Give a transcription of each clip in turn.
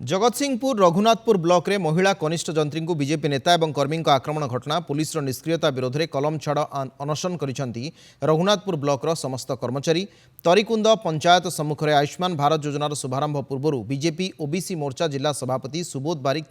Jagatsinghpur Raghunathpur block रे महिला कनिष्ठ जंत्री को बीजेपी नेता और कर्मी आक्रमण घटना पुलिस निष्क्रियता विरोध में कलम छाड़ अनशन करिसेंती रघुनाथपुर ब्लॉक रो समस्त कर्मचारी। तरीकुंद पंचायत सम्मुख में आयुष्मान भारत योजनार शुभारंभ पूर्व बीजेपी ओबीसी मोर्चा जिला सभापति सुबोध बारिक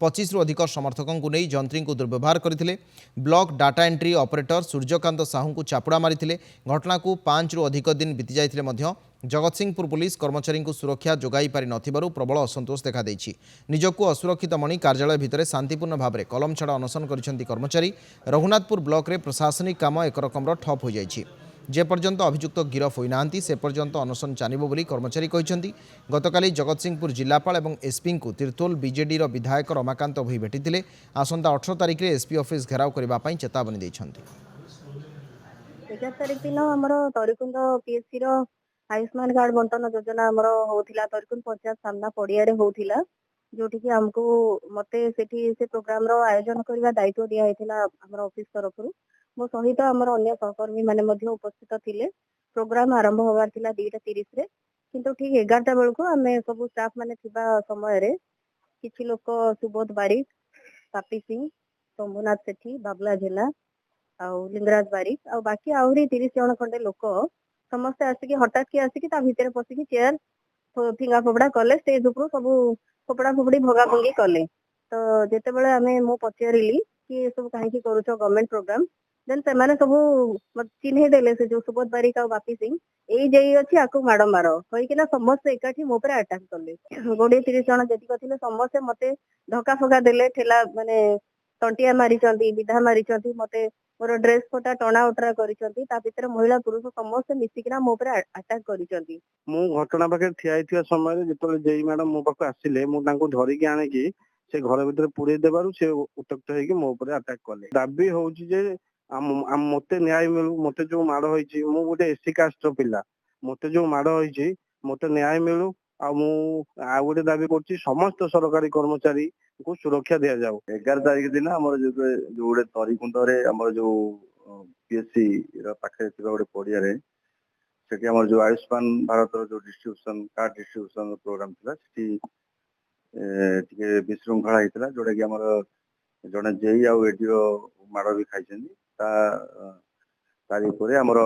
25 रु अधिक समर्थकों को नहीं जंत्री को दुर्व्यवहार करते। Block data entry operator Suryakant Sahu को चापुड़ा मारी। घटना को 5 रु अधिक दिन बीती जाइए जगतसिंहपुर पुलिस कर्मचारी को सुरक्षा जोगाई पारि नथिबारु प्रबल असंतोष देखा देछि। निजकु असुरक्षित मणि कार्यालय भितर शांतिपूर्ण भाव में कलम छाड़ अनशन करिसेंती कर्मचारी। रघुनाथपुर ब्लॉक रे प्रशासनिक काम एक रकम ठप हो जाइछि। जेपर्यंत अभियुक्त गिरफ होना से पर्यंत अनशन चलिब बोली कर्मचारी कहते। गतकाली जगतसिंहपुर जिलापाल और एसपी को तिर्तोल बीजेडी विधायक रमाकांत भई भेटिथिले। आसंता 18 तारिख में एसपी ऑफिस घेराव करने चेतावनी देइछन्ति। 11 तारिख दिन आमर तरीकुंद पीएससी आयुष्मान कार्ड बंटन योजना आमर होता तरीकुंद पंचायत सामना पड़िया होता जोटि कि आमको मते सेठी से प्रोग्राम रो आयोजन करने दायित्व दिया आमर ऑफिस तरफ मो सहित आमर अन्य सहकर्मी माने मध्य उपस्थित थिले। प्रोग्राम आरंभ होबार थिला 2:30 रे किंतु ठीक 11टा बेलको आमे सब स्टाफ माने थिबा समय रे किछि लोक सुबोध बारिक, पापी सिंह, शंभुनाथ सेठी, बाबला झेला आउ लिंगराज बारिक आ बाकी आहरी 30 जन खंडे लोक समस्ते आसिकी हठात की आसिकी ता भितर पसिकी चेयर फिंगा फोपड़ा कले स्टेज ऊपर सब फोपड़ा फोपड़ी भगा भंगी कले। तो जेते बेले आमे मो पचारिली कि सब काहे करूछ गवर्नमेंट प्रोग्राम देन से माने सब चिन्हे देले से जो सुबोध बारिक आ बापी सिंह एई जेई अछि आकु माडो मारो कहि कि ना समस्त एकाठी मो पर अटैक कले। 20-30 जन जेतिक थिले समस्त मते धक्का फका देले ठेला माने टंटिया मारिचंती विधा मारिचंती मते मोर ड्रेस फोटा टणा उटरा करिसंती ता भितर महिला पुरुष समस्त मिसिकिना मो पर अटैक करिसंती। मु घटना पाखे ठिया हिथिया समय जेतले जेई मैडम मो पाखे आसिले मु तांको धरि के आने की से घर भीतर पुरे देबारु से उतक्त हेकी मो ऊपर अटैक कले। दाबी होउची जे मते न्याय मिलु मते जो माड़ होईची मु गोटे एससी कास्ट रो पिला मते जो माड़ होईची मते न्याय मिलु आ मु आ गोटे दाबी करची समस्त सरकारी कर्मचारी को सुरक्षा दिया जाऊ। 11 तारिख दिन हमर जो गोटे तरीकुंड रे हमर जो पीएससी रा पाखे थिबा गोटे पड़िया रे सेठी हमर जो आयुष्मान भारत जो डिस्ट्रीब्यूशन कार्ड डिस्ट्रीब्यूशन प्रोग्राम थिला सेठी टिके विशृंखला हितला जोडा कि हमर जने जेई आ एडीओ माड़ भी खाइछन ता तारी ऊपर हमर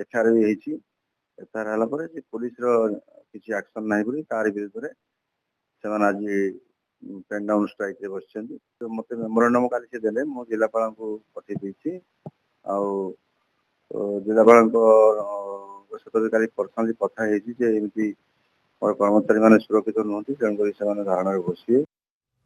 एफआईआर भी हेची। एफआईआर हला पर जे पुलिस रो किछि एक्शन नाही बोली तार विरुद्ध रे सेमान आज पेन डाउन स्ट्राइक रे बसछन। तो मते मेमोरेंडम काली से देले मो जिलापाल को पठि देछि आ जिलापाल को सतधिकारी पर्सनली कथा हेछि जे एमती कर्मचारी माने सुरक्षित नहति तेणुकरी से धारणा बसिए।